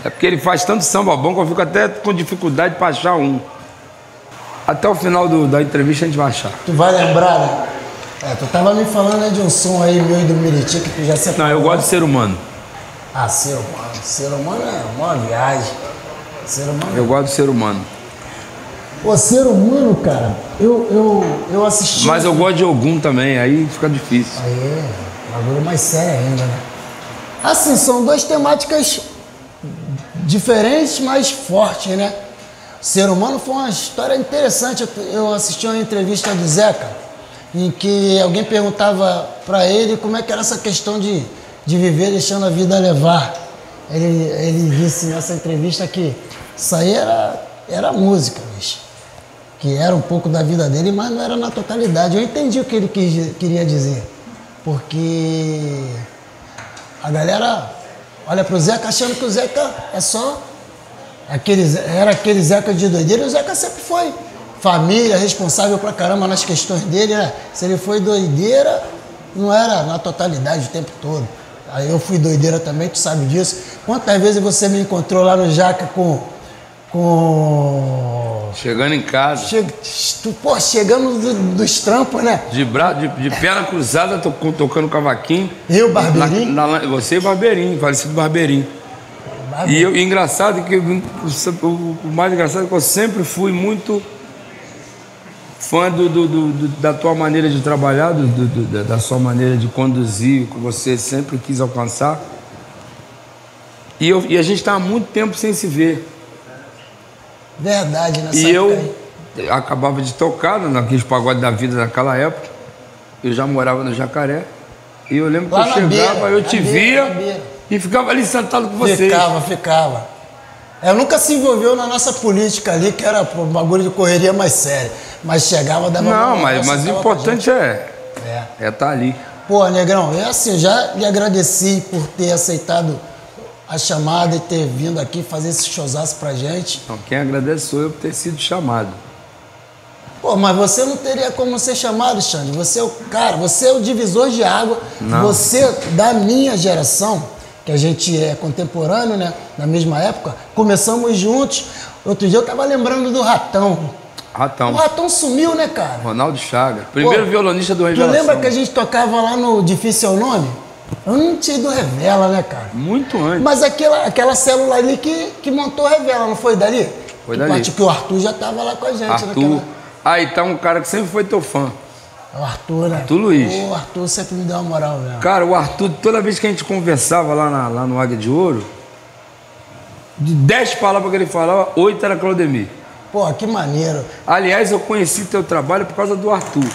É porque ele faz tanto samba bom que eu fico até com dificuldade para achar um. Até o final da entrevista a gente vai achar. Tu vai lembrar, né? Tu tava me falando aí de um som aí meu e do Miriti que tu já separou. Não, eu gosto de Ser Humano. Ah, Ser Humano. Ser Humano é uma viagem. Ser Humano. Eu gosto de Ser Humano. Pô, Ser Humano, cara, eu assisti... Mas eu gosto de Ogum também, aí fica difícil. Aí, bagulho mais sério ainda, né? Assim, são duas temáticas diferentes, mas fortes, né? Ser Humano foi uma história interessante. Eu assisti uma entrevista do Zeca, em que alguém perguntava pra ele como é que era essa questão de viver deixando a vida levar. Ele disse nessa entrevista que isso aí era música, bicho. Que era um pouco da vida dele, mas não era na totalidade. Eu entendi o que ele queria dizer. Porque a galera olha pro Zeca achando que o Zeca é só... Era aquele Zeca de doideira, e o Zeca sempre foi família, responsável pra caramba nas questões dele, né? Se ele foi doideira, não era na totalidade o tempo todo. Aí eu fui doideira também, tu sabe disso. Quantas vezes você me encontrou lá no Jaca com... Chegando em casa. Chegando dos trampos, né? De perna cruzada, tocando cavaquinho. Eu, Barbeirinho? Você e Barbeirinho, falecido Barbeirinho. E engraçado que o mais engraçado é que eu sempre fui muito fã da tua maneira de trabalhar, da sua maneira de conduzir, que você sempre quis alcançar. E a gente está há muito tempo sem se ver. Verdade, nessa E época eu acabava de tocar naqueles pagodes da vida naquela época. Eu já morava no Jacaré. E eu lembro que eu chegava, eu te via e ficava ali sentado com você. Ficava. Nunca se envolveu na nossa política ali, que era um bagulho de correria mais séria. Mas chegava, dava... Não, mas o importante é estar ali. Pô, Negrão, eu já lhe agradeci por ter aceitado a chamada e ter vindo aqui fazer esse showzaço pra gente. Então, quem agradece sou eu por ter sido chamado. Pô, mas você não teria como ser chamado, Xande. Você é o cara, você é o divisor de água. Não. Você, da minha geração, que a gente é contemporâneo, né? Na mesma época, começamos juntos. Outro dia eu tava lembrando do Ratão. O Ratão sumiu, né, cara? Ronaldo Chaga, primeiro violonista do Revelação. Tu lembra que a gente tocava lá no Difícil é o Nome? Antes do Revela, né, cara? Muito antes. Mas aquela célula ali que montou o Revela, não foi dali? Foi dali. Que o Arthur já tava lá com a gente. Arthur. Aí tá um cara que sempre foi teu fã. O Arthur, né? Arthur Luiz. O Arthur sempre me deu uma moral mesmo. Cara, o Arthur, toda vez que a gente conversava lá no Águia de Ouro, de 10 palavras que ele falava, 8 era Claudemir. Pô, que maneiro. Aliás, eu conheci teu trabalho por causa do Arthur.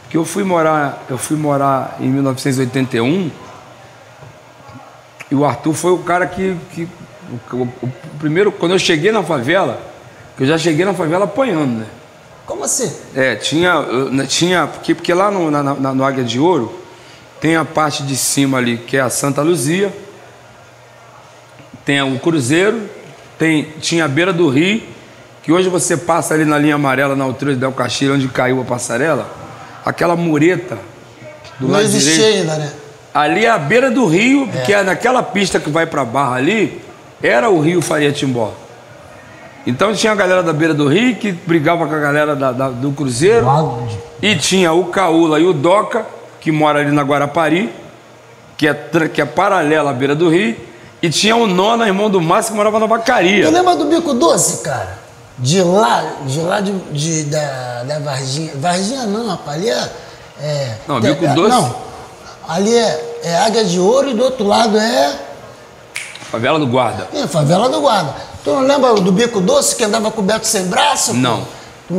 Porque eu fui morar em 1981 e o Arthur foi o cara o primeiro, quando eu cheguei na favela, que eu já cheguei na favela apanhando, né? Como assim? Tinha porque lá no Águia de Ouro tem a parte de cima ali, que é a Santa Luzia, tem o Cruzeiro, tinha a beira do rio, que hoje você passa ali na linha amarela, na altura de Del Caixeira, onde caiu a passarela, aquela mureta do lado direito. Não existia ainda, né? Ali é a beira do rio, que é naquela pista que vai pra Barra ali, era o rio Faria Timbó. Então tinha a galera da beira do rio que brigava com a galera do Cruzeiro. E tinha o Caúla e o Doca, que mora ali na Guarapari, que é paralela à beira do rio. E tinha o Nona, irmão do Márcio, que morava na Vacaria. Tu lembra do Bico Doce, cara? De lá da Varginha. Varginha não, rapaz. Ali não, Bico Doce. Não. Ali é Águia de Ouro e do outro lado é... Favela do Guarda. Favela do Guarda. Tu não lembra do Bico Doce, que andava coberto sem braço? Não. Tu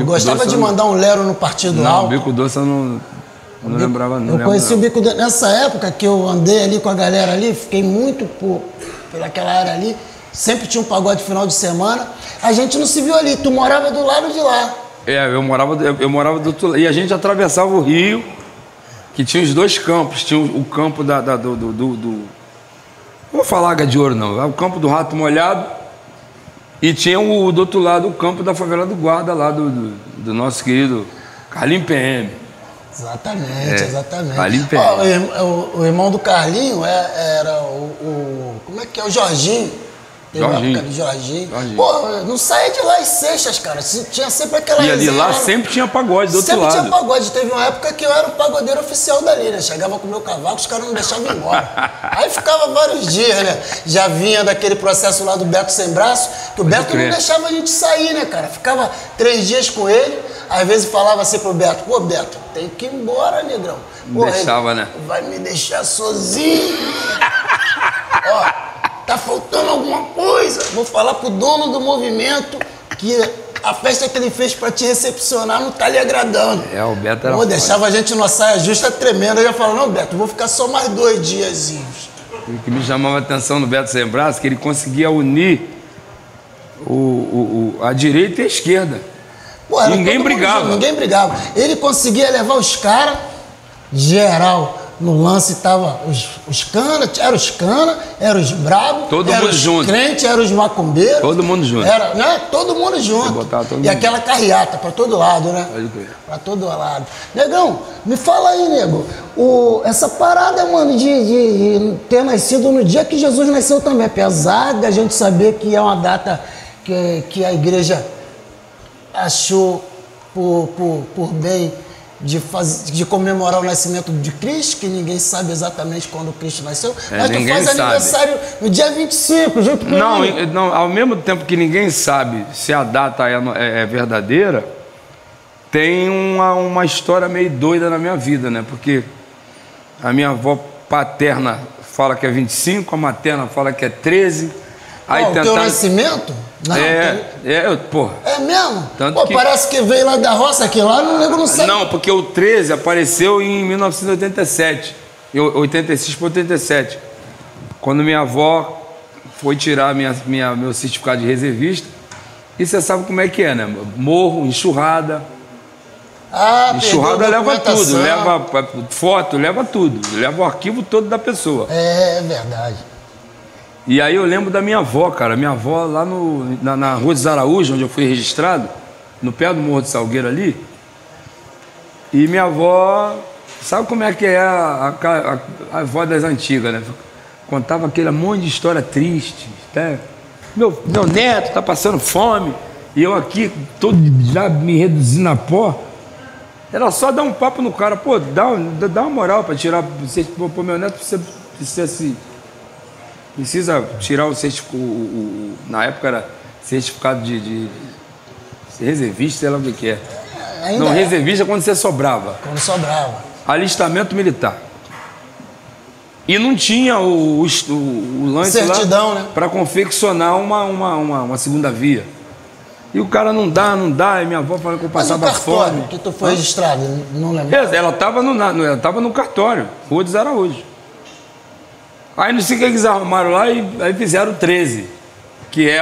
gostava de mandar um lero no Partido Alto? Não, o Bico Doce eu não lembrava, não. Eu conheci o Bico Doce. Nessa época que eu andei ali com a galera ali, fiquei muito por aquela área ali. Sempre tinha um pagode final de semana. A gente não se viu ali. Tu morava do lado de lá. Eu morava do outro lado. E a gente atravessava o rio, que tinha os dois campos. Tinha o campo não vou falar Águia de Ouro, não. O campo do Rato Molhado. E tinha do outro lado o campo da Favela do Guarda, lá do nosso querido Carlinho PM. Exatamente. Carlinho PM. O irmão do Carlinho era como é que é? O Jorginho. Teve uma época de Jorginho. Pô, não saía de lá às sextas, cara. Tinha sempre aquela E ali lá sempre tinha pagode do outro lado. Sempre tinha pagode. Teve uma época que eu era o pagodeiro oficial dali, né? Chegava com o meu cavaco, os caras não deixavam ir embora. Aí ficava vários dias, né? Já vinha daquele processo lá do Beto Sem Braço, que o Beto não deixava a gente sair, né, cara? Ficava 3 dias com ele, às vezes falava assim pro Beto, pô, Beto, tem que ir embora, negrão. Pô, deixava, né? Vai me deixar sozinho. Ó, tá faltando alguma coisa. Vou falar pro dono do movimento que a festa que ele fez pra te recepcionar não tá lhe agradando. O Beto era deixava a gente numa saia justa tremenda. Eu já falava, não, Beto, vou ficar só mais 2 diazinhos. O que me chamava a atenção no Beto Sem Braço é que ele conseguia unir a direita e a esquerda. Pô, ninguém brigava. Ninguém brigava. Ele conseguia levar os caras, geral. No lance tava os cana, eram os brabos, todo mundo junto. Crentes, eram os macumbeiros. Todo mundo junto. Era, né? Todo mundo junto. Aquela carreata pra todo lado, né? Pra todo lado. Negão, me fala aí, nego. Essa parada, mano, de ter nascido no dia que Jesus nasceu também. Apesar da gente saber que é uma data que a igreja achou por bem de comemorar o nascimento de Cristo, que ninguém sabe exatamente quando Cristo nasceu, mas tu faz aniversário no dia 25, junto com ele. Não, ao mesmo tempo que ninguém sabe se a data é verdadeira, tem uma história meio doida na minha vida, né? Porque a minha avó paterna fala que é 25, a materna fala que é 13. Aí o teu nascimento? Não, pô. É mesmo? Tanto que... parece que veio lá da roça, que lá não sabe. Não, porque o 13 apareceu em 1987, 86 para 87, quando minha avó foi tirar meu certificado de reservista. E você sabe como é que é, né? Morro, enxurrada. Enxurrada leva tudo, leva foto, leva tudo, leva o arquivo todo da pessoa. É verdade. E aí eu lembro da minha avó, cara. Minha avó lá na Rua dos Araújos, onde eu fui registrado, no pé do Morro de Salgueiro ali. E minha avó, sabe como é que é a avó das antigas, né? Contava aquele monte de história triste, né? Meu neto tá passando fome, e eu aqui, todo já me reduzindo a pó. Era só dar um papo no cara, pô, dá uma moral pra tirar, pô, meu neto precisa tirar o certificado, na época era certificado de reservista, sei lá o que é. Não, reservista é quando você sobrava. Quando sobrava. Alistamento militar. E não tinha o lance certidão, lá, né? Para confeccionar uma segunda via. E o cara não dá, e minha avó falou que eu passava fome. Que tu foi registrado, não lembro. Ela estava no cartório, Rua dos Araújos. Aí não sei o que eles arrumaram lá e aí fizeram 13, que é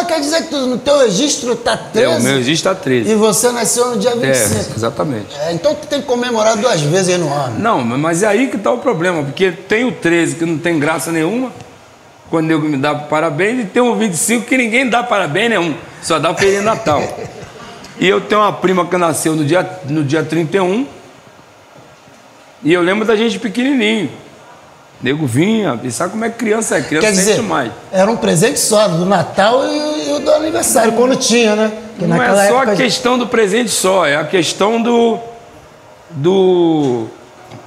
quer dizer que no teu registro tá 13? O meu registro tá 13. E você nasceu no dia 25. Exatamente. Então tu tem que comemorar 2 vezes aí no ano. Não, mas é aí que tá o problema, porque tem o 13 que não tem graça nenhuma, quando eu me dá parabéns, e tem o 25 que ninguém dá parabéns nenhum, só dá Feliz Natal. E eu tenho uma prima que nasceu no dia 31, e eu lembro da gente pequenininho. Nego vinha, e sabe como é que criança é? Criança sente mais. Era um presente só, do Natal e o do aniversário, quando tinha, né? Que não é só a questão do presente só, é a questão do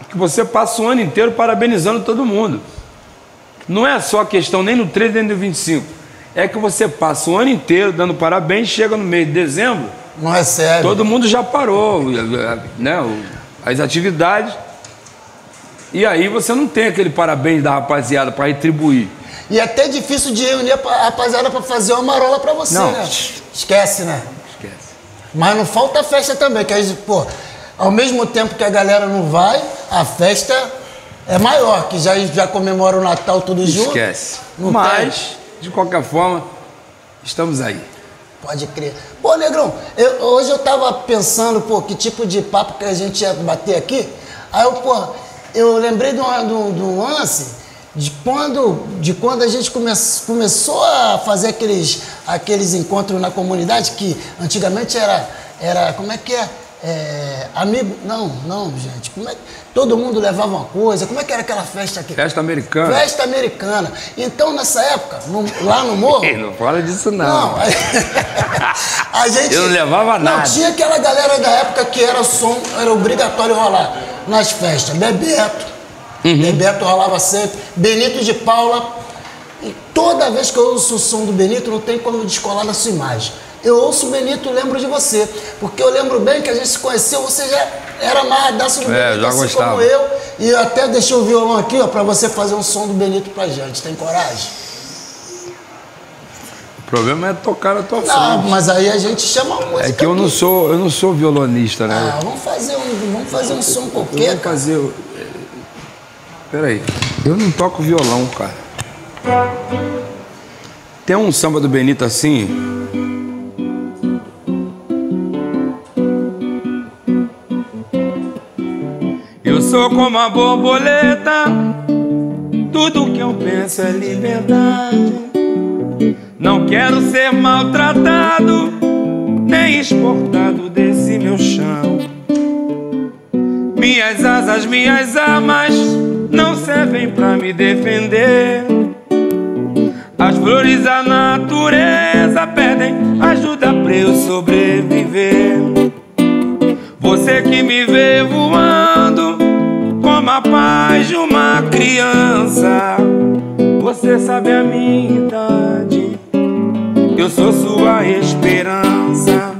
que você passa o ano inteiro parabenizando todo mundo. Não é só a questão nem no 13 nem no 25. É que você passa o ano inteiro dando parabéns, chega no mês de dezembro. Não é sério. Todo mundo já parou, né? As atividades. E aí você não tem aquele parabéns da rapaziada para retribuir. E é até difícil de reunir a rapaziada para fazer uma marola para você, não. Né? Esquece, né? Esquece. Mas não falta festa também, que aí, pô, ao mesmo tempo que a galera não vai, a festa é maior, que já comemora o Natal tudo junto. Esquece. Mas, de qualquer forma, estamos aí. Pode crer. Pô, Negrão, hoje eu tava pensando, pô, que tipo de papo que a gente ia bater aqui. Aí eu lembrei de um lance de quando a gente começou a fazer aqueles encontros na comunidade, que antigamente era como é que é? amigo... Não, gente. Como é que... Todo mundo levava uma coisa. Como é que era aquela festa aqui? Festa americana. Festa americana. Então, nessa época, lá no morro... Não fala disso, não. A gente... Eu não levava nada. Não, tinha aquela galera da época que era obrigatório rolar nas festas. Bebeto. Bebeto rolava sempre. Benito de Paula. E toda vez que eu ouço o som do Benito, não tem como descolar da sua imagem. Eu ouço o Benito e lembro de você. Porque eu lembro bem que a gente se conheceu, você já era amarradaço do Benito, já assim gostava. como eu. E eu até deixei o violão aqui, ó, pra você fazer um som do Benito pra gente. Tem coragem? O problema é tocar na tua frente. Não, mas aí a gente chama a música. É que eu não sou violonista, né? Vamos fazer um som qualquer. Vamos fazer... Peraí, eu não toco violão, cara. Tem um samba do Benito assim... Eu sou como a borboleta, tudo que eu penso é liberdade. Não quero ser maltratado, nem exportado desse meu chão. Minhas asas, minhas armas não servem pra me defender. As flores da natureza pedem ajuda pra eu sobreviver. Você que me vê voando como a paz de uma criança, você sabe a minha idade, eu sou sua esperança.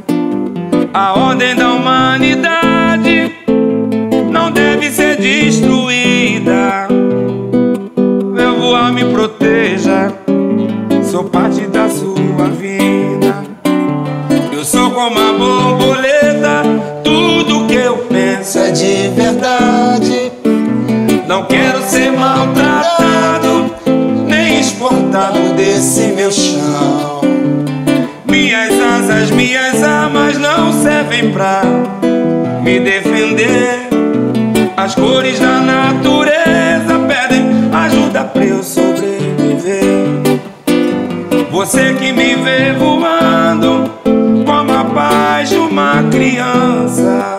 A ordem da humanidade não deve ser destruída. Meu voar me proteja, sou parte da sua vida. Eu sou como a borboleta, tudo que eu penso é de verdade. Não quero ser maltratado, nem exportado desse meu chão. Minhas asas, minhas armas não servem pra me defender. As cores da natureza pedem ajuda pra eu sobreviver. Você que me vê voando como a paz de uma criança,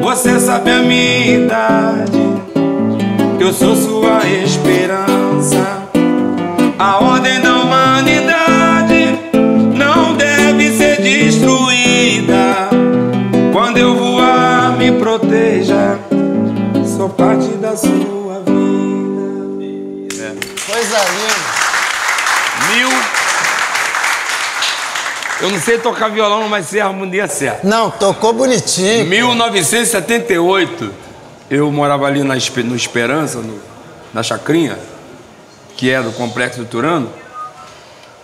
você sabe a minha idade, eu sou sua esperança. A ordem da humanidade não deve ser destruída. Quando eu voar, me proteja, sou parte da sua vida. Coisa linda. Eu não sei tocar violão, mas sei a harmonia certa. Não, tocou bonitinho. 1978, eu morava ali no Esperança, na Chacrinha, que é do Complexo do Turano.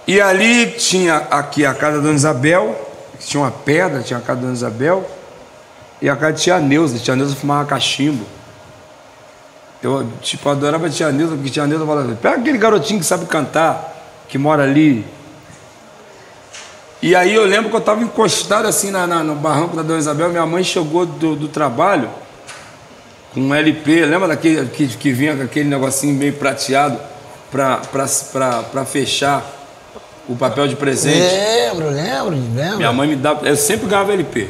E ali tinha aqui a casa da Dona Isabel, que tinha uma pedra, tinha a casa da Dona Isabel, e a casa de Tia Neuza. Tia Neuza fumava cachimbo. Eu, adorava a Tia Neuza, porque Tia Neuza falava: pega aquele garotinho que sabe cantar, que mora ali. E aí eu lembro que eu estava encostado assim no barranco da Dona Isabel. Minha mãe chegou do trabalho com um LP. Lembra daquele que vinha com aquele negocinho meio prateado para fechar o papel de presente? Lembro. Minha mãe me dá... Eu sempre ganhava LP.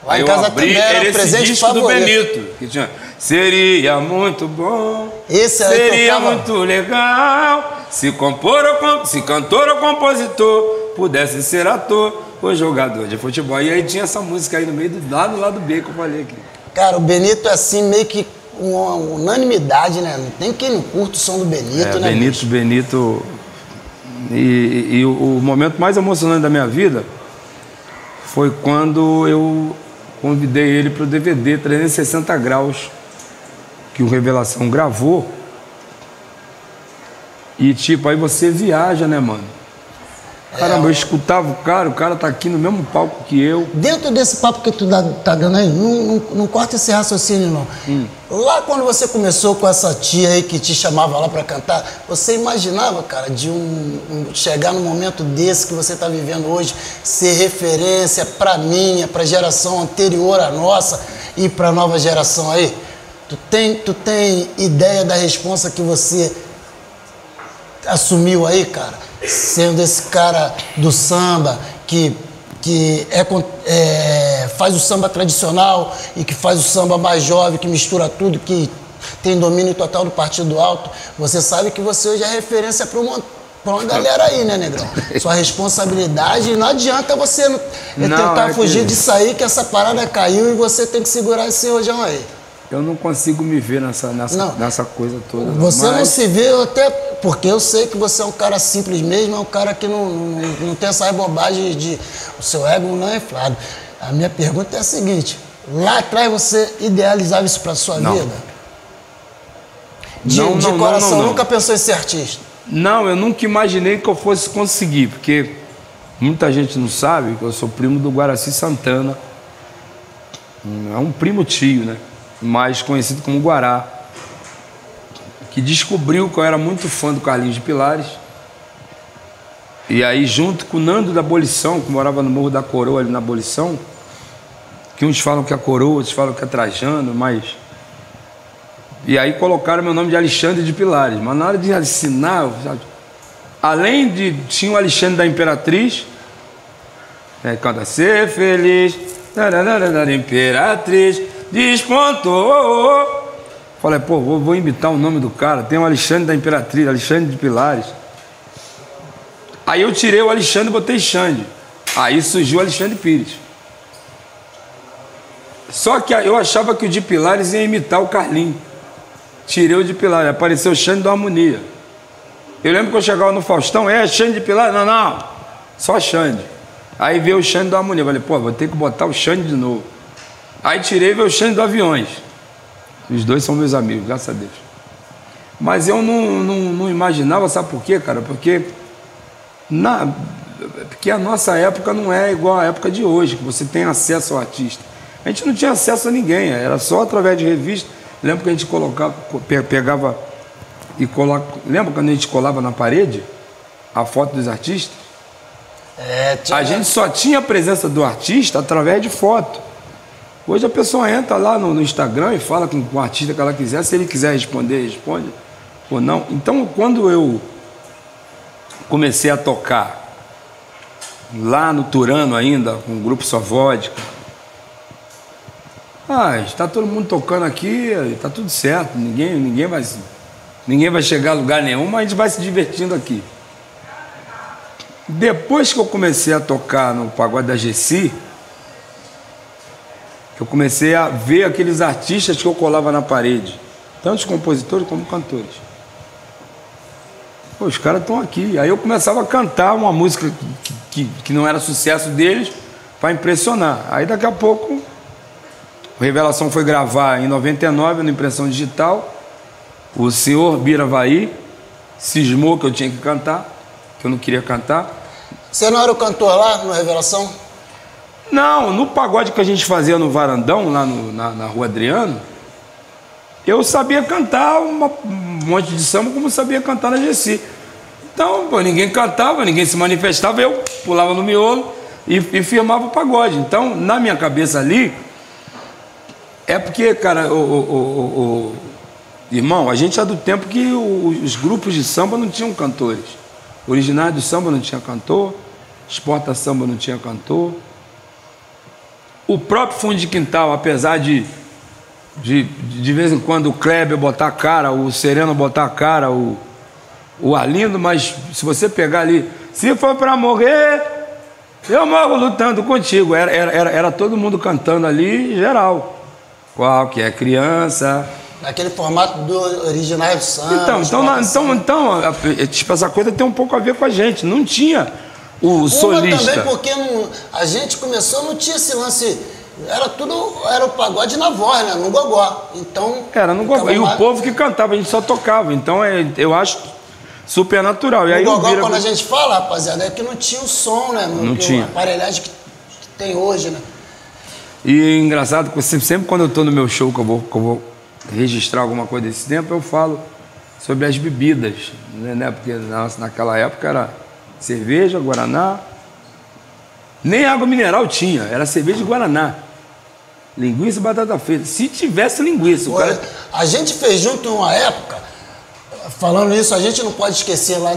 Lá aí em eu casa abri, também era esse presente disco favorito. do Benito, que tinha... Seria muito bom, esse aí seria tocava... muito legal se cantor ou compositor pudesse ser ator ou jogador de futebol. E aí tinha essa música aí no meio lá do lado B que eu falei aqui. Cara, o Benito é assim meio que uma unanimidade, né? Não tem quem não curta o som do Benito, né? Benito. E o momento mais emocionante da minha vida foi quando eu convidei ele para o DVD 360 Graus, que o Revelação gravou. E aí você viaja, né, mano? Caramba, eu escutava o cara tá aqui no mesmo palco que eu. Dentro desse papo que tu tá dando aí, não corta esse raciocínio, não. Lá quando você começou com essa tia aí que te chamava lá pra cantar, você imaginava, cara, de chegar num momento desse que você tá vivendo hoje, ser referência pra minha, pra geração anterior à nossa e pra nova geração aí? Tu tem ideia da responsa que você assumiu aí, cara? Sendo esse cara do samba que que faz o samba tradicional e que faz o samba mais jovem, que mistura tudo, que tem domínio total do Partido Alto, você sabe que você hoje é referência para uma galera aí, né, Negrão? Sua responsabilidade, não adianta você tentar fugir disso aí, que essa parada caiu e você tem que segurar esse rojão aí. Eu não consigo me ver nessa coisa toda. Você não se vê, até porque eu sei que você é um cara simples mesmo, é um cara que não tem essa bobagem de... O seu ego não é inflado. A minha pergunta é a seguinte, lá atrás você idealizava isso pra sua vida? De coração, nunca pensou em ser artista? Não, eu nunca imaginei que eu fosse conseguir, porque muita gente não sabe que eu sou primo do Guaraci Santana. É um primo tio, né? Mais conhecido como Guará, que descobriu que eu era muito fã do Carlinhos de Pilares. E aí, junto com o Nando da Abolição, que morava no Morro da Coroa, ali na Abolição, que uns falam que é Coroa, outros falam que é Trajano, mas... E aí colocaram meu nome de Alexandre de Pilares. Mas na hora de assinar, além de... Tinha o Alexandre da Imperatriz, canta Ser Feliz, Imperatriz, despontou. Falei, pô, vou imitar o nome do cara. Tem o Alexandre da Imperatriz, Alexandre de Pilares. Aí eu tirei o Alexandre e botei Xande. Aí surgiu o Alexandre Pires. Só que eu achava que o de Pilares ia imitar o Carlinhos. Tirei o de Pilares, apareceu o Xande da Harmonia. Eu lembro que eu chegava no Faustão, Xande de Pilares? Não, só Xande. Aí veio o Xande da Harmonia. Falei, pô, vou ter que botar o Xande de novo. Aí tirei e veio o Xande do Aviões. Os dois são meus amigos, graças a Deus. Mas eu não imaginava, sabe por quê, cara? Porque a nossa época não é igual à época de hoje, que você tem acesso ao artista. A gente não tinha acesso a ninguém, era só através de revista. Lembra que a gente pegava e colocava... Lembra quando a gente colava na parede a foto dos artistas? A gente só tinha a presença do artista através de foto. Hoje a pessoa entra lá no Instagram e fala com o artista que ela quiser. Se ele quiser responder, responde ou não. Então, quando eu comecei a tocar lá no Turano ainda, com o grupo Só Vodka, está todo mundo tocando aqui, está tudo certo, ninguém vai chegar a lugar nenhum, mas a gente vai se divertindo aqui. Depois que eu comecei a tocar no Pagode da Gessi, eu comecei a ver aqueles artistas que eu colava na parede, tanto os compositores como cantores. Pô, os caras estão aqui. Aí eu começava a cantar uma música que não era sucesso deles para impressionar. Aí daqui a pouco o Revelação foi gravar em 99 na impressão digital. O senhor Biravaí cismou que eu tinha que cantar, que eu não queria cantar. Você não era o cantor lá no Revelação? Não, no pagode que a gente fazia no Varandão, lá na Rua Adriano, eu sabia cantar um monte de samba como sabia cantar na Gessi. Então, pô, ninguém cantava, ninguém se manifestava, eu pulava no miolo e firmava o pagode. Então, na minha cabeça ali, é porque, cara, irmão, a gente é do tempo que os grupos de samba não tinham cantores. Originário do samba não tinha cantor, Exporta Samba não tinha cantor. O próprio Fundo de Quintal, apesar de vez em quando o Kleber botar a cara, o Sereno botar a cara, o Arlindo, mas se você pegar ali, se for pra morrer, eu morro lutando contigo. Era todo mundo cantando ali, geral. Qualquer criança. Naquele formato do original do samba. Então, tipo, essa coisa tem um pouco a ver com a gente. Não tinha o solista. Também porque a gente começou, não tinha esse lance. Era o pagode na voz, né? No gogó. Então. Era no gogó. E o povo que cantava, a gente só tocava. Então eu acho super natural. E aí o gogó, quando a gente fala, rapaziada, é que não tinha o som, né? Não tinha. A aparelhagem que tem hoje, né? E engraçado, sempre quando eu tô no meu show, que eu vou registrar alguma coisa desse tempo, eu falo sobre as bebidas, né? Porque naquela época era cerveja, guaraná, nem água mineral tinha, era cerveja e guaraná, linguiça e batata frita, se tivesse linguiça. A gente fez junto uma época, falando isso, a gente não pode esquecer lá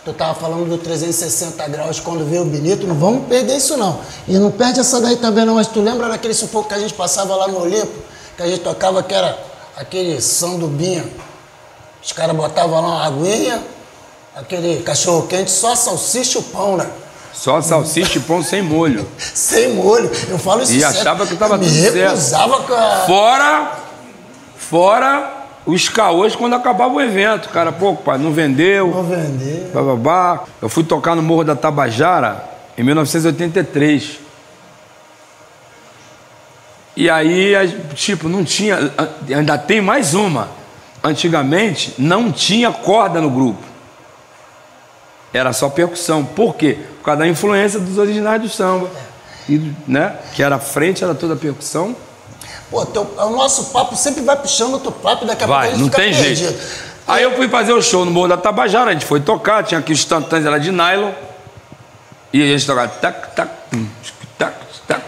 Tu tava falando do 360 graus quando veio o Benito, não vamos perder isso não. E não perde essa daí também não, mas tu lembra daquele sufoco que a gente passava lá no Olimpo? Que a gente tocava que era aquele sandubinha. Os caras botavam lá uma aguinha, aquele cachorro quente, só salsicha e o pão, né? Só salsicha e pão sem molho. Sem molho. Eu falo isso e certo. Achava que tava tudo certo. Me recusava com a... Fora os caôs quando acabava o evento. Cara, pô, pai, não vendeu. Não vendeu. Bababá. Eu fui tocar no Morro da Tabajara em 1983. E aí, tipo, não tinha... Ainda tem mais uma. Antigamente, não tinha corda no grupo. Era só percussão. Por quê? Por causa da influência dos originais do samba. E, né? Que era a frente, era toda a percussão. Pô, o nosso papo sempre vai puxando outro papo, daqui a pouco a gente não fica tem perdido. jeito. Aí eu fui fazer o show no Morro da Tabajara, a gente foi tocar, tinha aqui os tantãs, era de nylon. E a gente tocava tac, tac, tac, tac,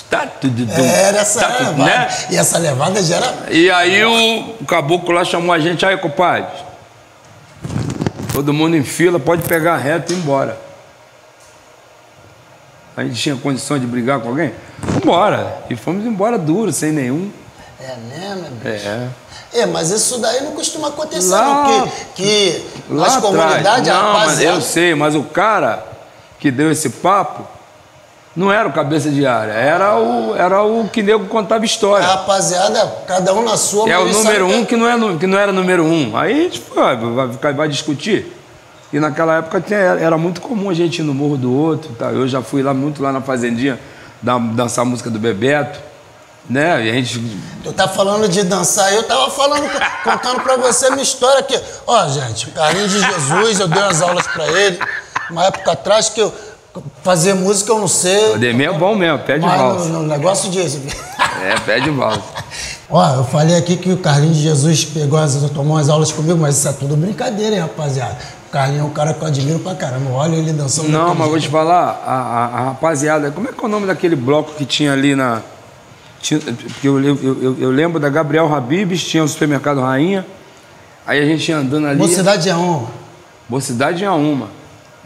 tac, era essa levada, né? E essa levada já era... E aí o caboclo lá chamou a gente, aí, compadre, todo mundo em fila, pode pegar reto e ir embora. A gente tinha condição de brigar com alguém? Vambora. E fomos embora duro, sem nenhum. É mesmo, bicho? É. Mas isso daí não costuma acontecer, não. Que nas comunidades, não, rapaziada... Mas eu sei, mas o cara que deu esse papo não era o cabeça de área, era o que nego contava história. A rapaziada, cada um na sua... É o número um que não era número um. Aí a gente vai discutir. E naquela época era muito comum a gente ir no morro do outro. Tá? Eu já fui muito lá na fazendinha dançar a música do Bebeto. Né? E a gente... Tu tá falando de dançar, eu tava contando pra você a minha história aqui. Ó, gente, Carlinhos de Jesus, eu dei umas aulas pra ele. Uma época atrás que eu fazer música eu não sei. O Ademir é bom mesmo, pé de valsa. No negócio disso. Pé de valsa. Ó, eu falei aqui que o Carlinhos de Jesus tomou umas aulas comigo, mas isso é tudo brincadeira, hein, rapaziada. O Carlinhos é um cara que eu admiro pra caramba. Olha ele dançando. Não, mas vou te falar, a rapaziada, como é que é o nome daquele bloco que tinha ali na... Porque eu lembro da Gabriel Habibs, tinha o Supermercado Rainha. Aí a gente ia andando ali. Mocidade é uma. Mocidade é uma.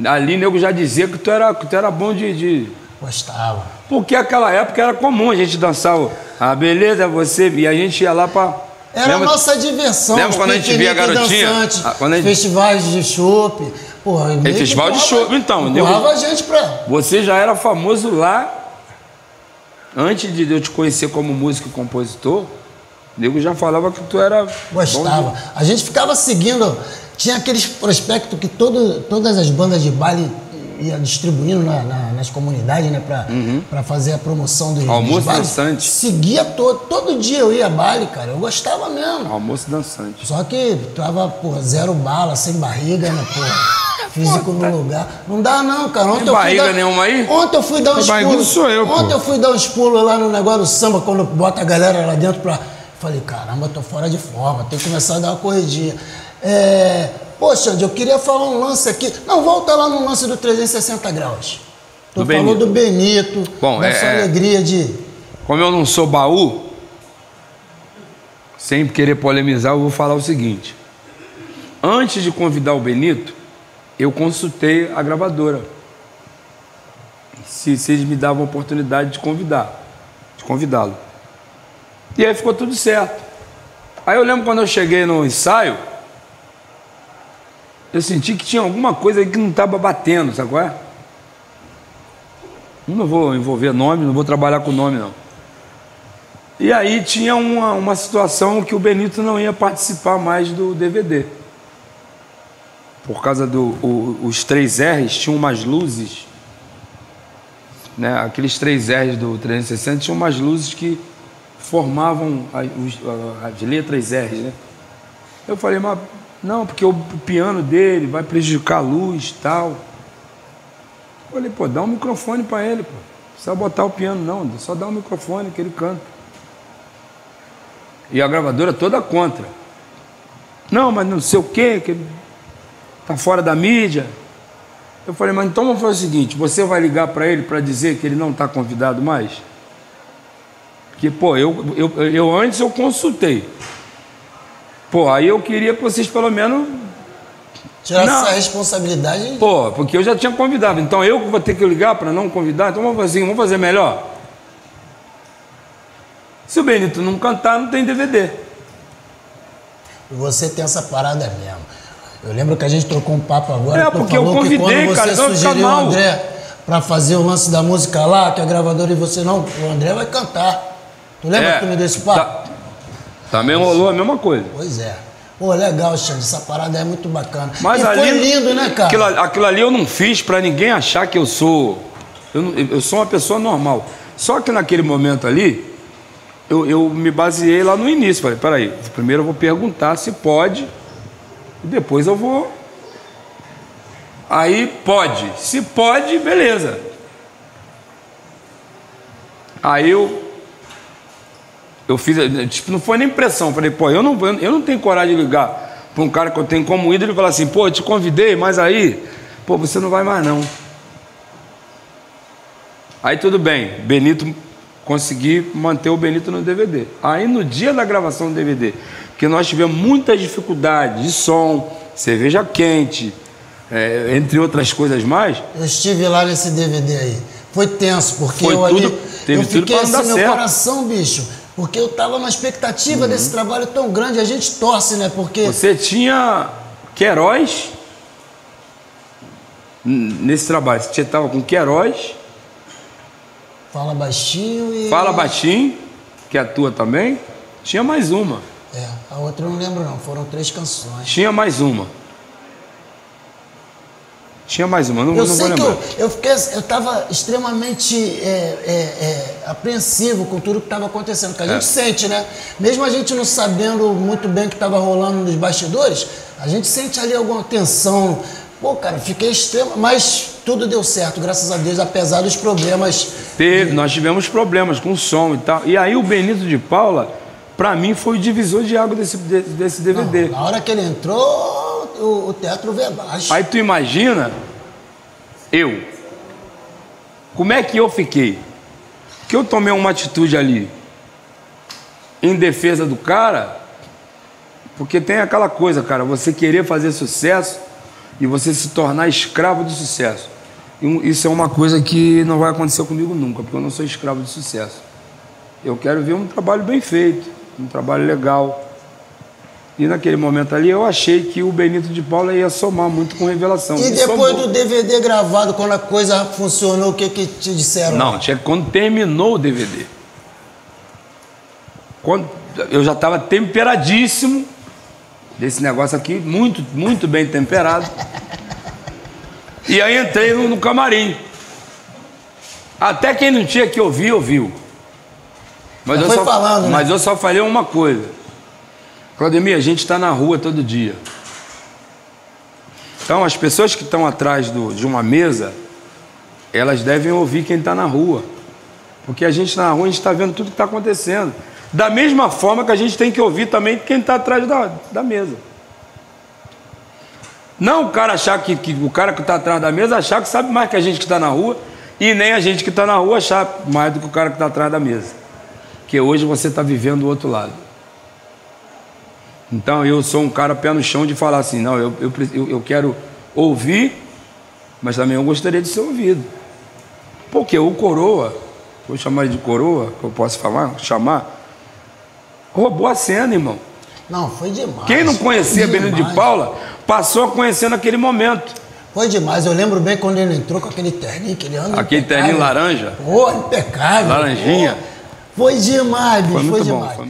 Ali nego já dizia que tu era bom de... Gostava. Porque aquela época era comum a gente dançar a beleza é você. E a gente ia lá pra... Era a nossa diversão. Lembra quando a gente via a garotinha? Festivais de chopp. Porra, festival de chopp, então. Empurrava a gente pra... Você já era famoso lá. Antes de eu te conhecer como músico e compositor, o nego já falava que tu era... Gostava. A gente ficava seguindo... Tinha aqueles prospectos que todas as bandas de baile iam distribuindo nas comunidades, né? Pra fazer a promoção dos Almoço bailes. dançante. Seguia todo dia eu ia a baile, cara. Eu gostava mesmo. Almoço dançante. Só que tava, porra, 0 bala, sem barriga, né, porra? Físico no lugar. Não dá não, cara. Tem barriga nenhuma aí? Ontem eu fui dar uns pulos. Sou eu, Ontem eu fui dar uns pulos lá no negócio do samba, quando bota a galera lá dentro pra... Falei, caramba, tô fora de forma, tenho que começar a dar uma corridinha. Poxa, eu queria falar um lance aqui. Não, volta lá no lance do 360 graus. Tu falou do Benito, da sua alegria de... Como eu não sou baú, sem querer polemizar, eu vou falar o seguinte. Antes de convidar o Benito, eu consultei a gravadora. Se eles me davam a oportunidade de convidá-lo. E aí ficou tudo certo. Aí eu lembro quando eu cheguei no ensaio, eu senti que tinha alguma coisa aí que não estava batendo, sabe qual é? Não vou envolver nome, não vou trabalhar com nome, não. E aí tinha uma situação que o Benito não ia participar mais do DVD. Por causa os 3 R's tinham umas luzes, né? Aqueles 3 R's do 360 tinham umas luzes que formavam as letras R's, né? Eu falei, mas não, porque o piano dele vai prejudicar a luz e tal. Eu falei, pô, dá um microfone para ele, pô. Não precisa botar o piano, não, só dá um microfone que ele canta. E a gravadora toda contra. Não, mas não sei o quê, que tá fora da mídia. Eu falei, mas então vamos fazer o seguinte, você vai ligar para ele para dizer que ele não está convidado mais? Porque, pô, eu antes eu consultei. Pô, aí eu queria que vocês pelo menos Tirar essa responsabilidade. Pô, porque eu já tinha convidado. Então eu vou ter que ligar para não convidar. Então vamos fazer melhor. Se o Benito não cantar, não tem DVD. E você tem essa parada mesmo. Eu lembro que a gente trocou um papo agora. Porque eu convidei, cara. Você sugeriu o André para fazer o lance da música lá, que a gravadora e você não. O André vai cantar. Tu lembra que tu me deu esse papo? Também rolou a mesma coisa. Pois é. Pô, legal, Xande. Essa parada é muito bacana. Mas e ali, foi lindo, né, cara? Aquilo ali eu não fiz pra ninguém achar que eu sou... Eu sou uma pessoa normal. Só que naquele momento ali, eu me baseei lá no início. Falei, peraí, primeiro eu vou perguntar se pode, e depois eu vou... Aí pode. Se pode, beleza. Aí eu fiz, tipo, não foi nem pressão. Falei, pô, eu não tenho coragem de ligar para um cara que eu tenho como ídolo e falar assim, pô, eu te convidei, mas aí, pô, você não vai mais não. Aí tudo bem, Benito, consegui manter o Benito no DVD. Aí no dia da gravação do DVD, que nós tivemos muitas dificuldades de som, cerveja quente, entre outras coisas mais. Eu estive lá nesse DVD aí. Foi tenso, porque foi eu tudo, ali... Teve eu fiquei tudo pra não dar assim, meu certo. coração, bicho. Porque eu tava na expectativa desse trabalho tão grande. A gente torce, né? Porque... Você tinha Queiroz nesse trabalho. Você tava com Queiroz. Fala Baixinho e... Fala Baixinho, que é a tua também. Tinha mais uma. A outra eu não lembro não. Foram 3 canções. Tinha mais uma. Não vou lembrar. Eu estava extremamente apreensivo com tudo que estava acontecendo, que a gente sente, né? Mesmo a gente não sabendo muito bem o que estava rolando nos bastidores, a gente sente ali alguma tensão. Pô, cara, fiquei mas tudo deu certo, graças a Deus, apesar dos problemas. Nós tivemos problemas com o som e tal. E aí o Benito de Paula, pra mim, foi o divisor de água desse DVD. Não, na hora que ele entrou, o teatro veio abaixo. Aí tu imagina, como é que eu fiquei? Que eu tomei uma atitude ali em defesa do cara, porque tem aquela coisa, cara, você querer fazer sucesso e você se tornar escravo do sucesso. Isso é uma coisa que não vai acontecer comigo nunca, porque eu não sou escravo do sucesso. Eu quero ver um trabalho bem feito, um trabalho legal. E naquele momento ali eu achei que o Benito de Paula ia somar muito com Revelação. E depois do DVD gravado, quando a coisa funcionou, o que te disseram? Não, quando terminou o DVD. Quando eu já estava temperadíssimo desse negócio aqui, muito, muito bem temperado. E aí entrei no camarim. Até quem não tinha que ouvir, ouviu. Mas eu só falei uma coisa. Claudemir, a gente está na rua todo dia. Então, as pessoas que estão atrás de uma mesa, elas devem ouvir quem está na rua. Porque a gente na rua, a gente está vendo tudo que está acontecendo. Da mesma forma que a gente tem que ouvir também quem está atrás da mesa. Não o cara achar que o cara que está atrás da mesa achar que sabe mais que a gente que está na rua, e nem a gente que está na rua achar mais do que o cara que está atrás da mesa. Porque hoje você está vivendo o outro lado. Então eu sou um cara pé no chão de falar assim, não, eu quero ouvir, mas também eu gostaria de ser ouvido. Porque o Coroa, vou chamar ele de Coroa, que eu posso chamar, roubou a cena, irmão. Não, foi demais. Quem não conhecia Benito de Paula, passou a conhecer naquele momento. Foi demais, eu lembro bem quando ele entrou com aquele terninho que ele anda. Aquele terninho laranja. Pô, impecável. Laranjinha. Pô, foi demais, bicho, foi muito demais. bom.